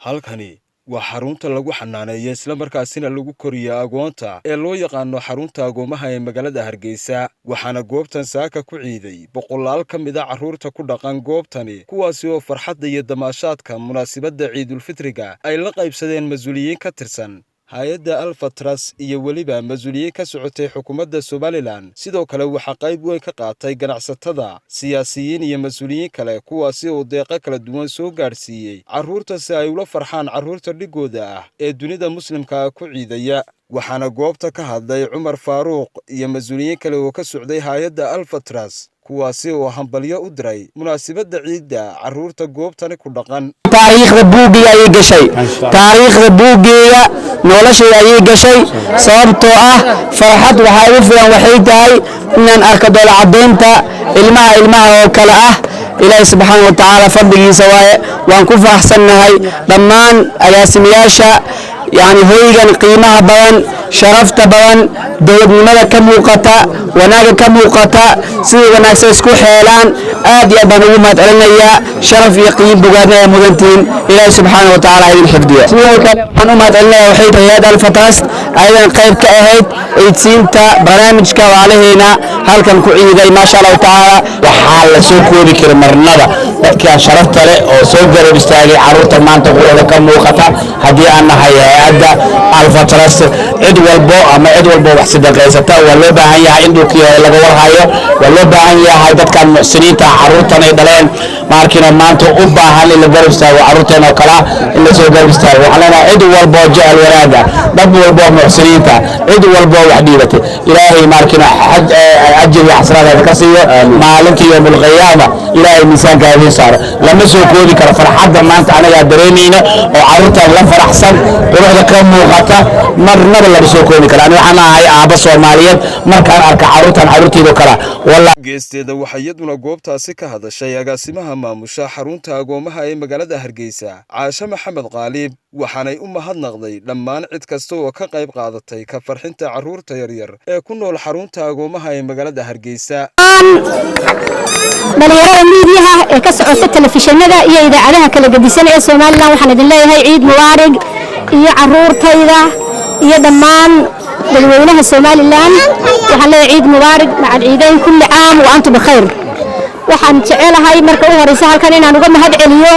halkani waa xarunta lagu xanaaneeyo isla markaasina lagu koriyo agoonta ee loo yaqaano xarunta agoomaha ee magaalada Hargeysa waxaana goobtan saaka ku ciiday boqolaal ka mid ah carruurta ku dhaqan goobtani kuwaasi oo farxadda iyo damaashaadka munaasabadda Ciidul Fitriga ay la qaybsadeen mas'uuliyiin ka tirsan hay'adda Alpha Trust iyo waliba mas'uuliyiin ka socotay xukuumadda Somaliland sidoo kale waxa qayb weyn ka qaatay ganacsatada siyaasiyiin iyo mas'uuliyiin kale kuwaasi oo deeqa kala duwan soo gaarsiiyay carruurta si ay ula farxaan carruurta dhigooda ah ee dunida muslimka ku ciidaya waxaana goobta ka hadlay Cumar Faaruq iyo mas'uuliyiin kale oo ka socday hay'adda Alpha Trust kuwaasi oo hambalyo u diray munaasabadda ciidda carruurta goobtani ku dhaqan taariikhda buugiga ay gashay taariikhda buugiga noloshayda ay gashay sababtoo ah farxad waxa ugu filan waxay tahay inaan arko dool cadeynta ilmaha oo kala ah ilaahay subhanahu wa ta'ala fadligiisa waan ku faraxsanahay dhammaan agaasimayaasha يعني هيجان قيمة بدن شرفت بدن دولة كموقتا وناجا كموقتا سوى وناكسس كو حيلان آدي أبنو ما تعلنيا شرف يقين بقادنا يا مدنتين إلهي سبحانه وتعالى عين الحفظية سوى كأنو ما تعلنيا وحيد هيدا الفترس أيضا قيب كأهيد إيتسينتا برامج كاو عليهنا هل كان كعيدي ما شاء الله تعالى وحال سوكو بكر مرنبا كان شرفت لي وسوكر بستاقي عروتا ما انتقول كموقتا هدي أنا هيدا Alpha Trust cid walbo ama cid walbo wax sidaqaysata waa loo baahan yahay in dhulkiisa laga warhayo waa loo baahan yahay dadka muxsiniinta carruurtan ay dhaleen markina maanta u baahan in la garab istaago carruurtan oo kala in la soo garab istaago waxaan leenahay cid walbo jecel wanaagga dad walbo muxsiniinta cid walbo wax dhiibatay ilaahay markina ajir iyo xasanaad ka siiyo maalinta yawmul qiyaama ilaahay miisaanka idin saaro lama soo koobi karo farxadda maanta anaga dareemayna oo carruurtan la faraxsan quruxda ka muuqata marnaba la soo koobi karo aniga waxaan ahay aaba Soomaaliyeed markaan arka carruurtayda kala wallahi geesteeda waxa iyaduna goobtaasi ka hadashay agaasimaha maamusha xarunta agoomaha ee magaalada Hargeysa Caasha Maxamed Qaalib waxaanay u mahadnaqday dhammaan cid kasta oo ka qayb qaadatay ka farxinta carruurta yaryar ee ku nool xarunta agoomaha ee magaalada Hargeysa dhalinyarada miidiyaha ee ka socota telefishinada iyo idaacadaha kala gedisan ee Soomaaliland waxaan idin leeyahay ciid mubaarak iyo carruurtayda iyo dhammaan dadweynaha Soomaaliland waxaan leeyahay ciid mubaarak maca ciidayn kulli caam wa antum bixayr waxaan jecelahay marka u horeysa halkan inaan uga mahad celiyo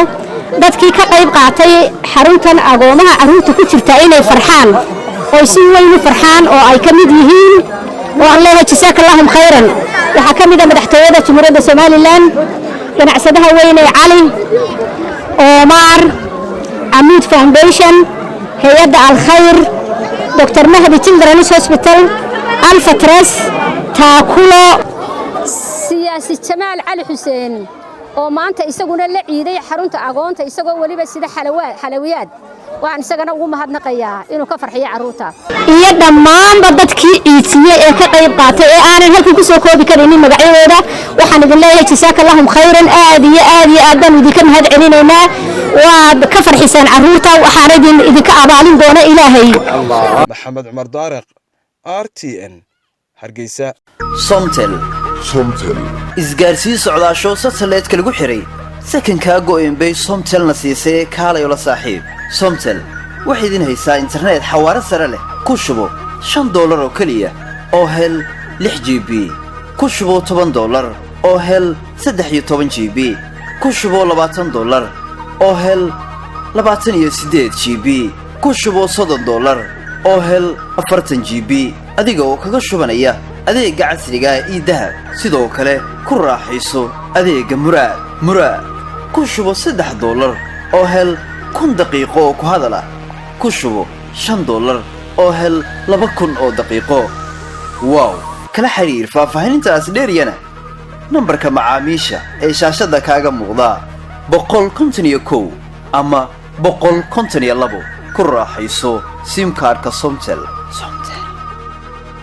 dadkii ka qayb qaatay xaruntan agoomaha carruurta ku jirta inay farxaan oo si weyn u farxaan oo ay ka mid yihiin oo Allah jazakallahu khayran waxa ka mid ah madaxtooyada Jamhuuriyadda Soomaaliland ganacsadaha weyn ee Cali Omar Amid Foundation hay'adda Al-Khayr Dr. Mahdi Children's Hospital Alpha Trust Taakulo siyaasi Jamaal Cali Xuseen oo maanta isaguna la ciiday xarunta agoonta isagoo waliba sida xalawiyaad waxaan isagana ugu mahadnaqayaa inuu ka farxiyo carruurta iyo dhammaan dadkii ciidiyay ee ka qayb qaatay ee aanan halkan ku soo koobi karin magacyadooda waxaan idin leeyahay jazakallahu khayran aad iyo aad baan idinka mahad celinaynaa waad ka farxisaan carruurta waxaan idinka abaalin doona Ilaahay Maxamed Cumar Daariq RTN Hargeysa Somtel isgaarsiin socdaasho satellite lagu xiray sakanka go'een bay Somtel na siisay kaalayo la saaxiib Somtel waxay idin haysaa internet xawaare sare leh ku shubo $5 oo kaliya oo hel 6 GB ku shubo $10 oo hel 13 GB ku shubo $20 oo hel 28 GB ku shubo $30 oo hel 40 GB adiga oo kaga shubanaya adeega casriga ah ee dahab sidoo kale ku raaxayso adeega muraad ku shubo $3 oo hel 10 daqiiqo oo ku hadala ku shubo $5 oo hel 2000 oo daqiiqo wow kala xiriir faahfaahintaas dheeriyana nambarka macaamiisha ee shaashada kaaga muuqda 151 ama 152 ku raaxayso sim cardka Somtel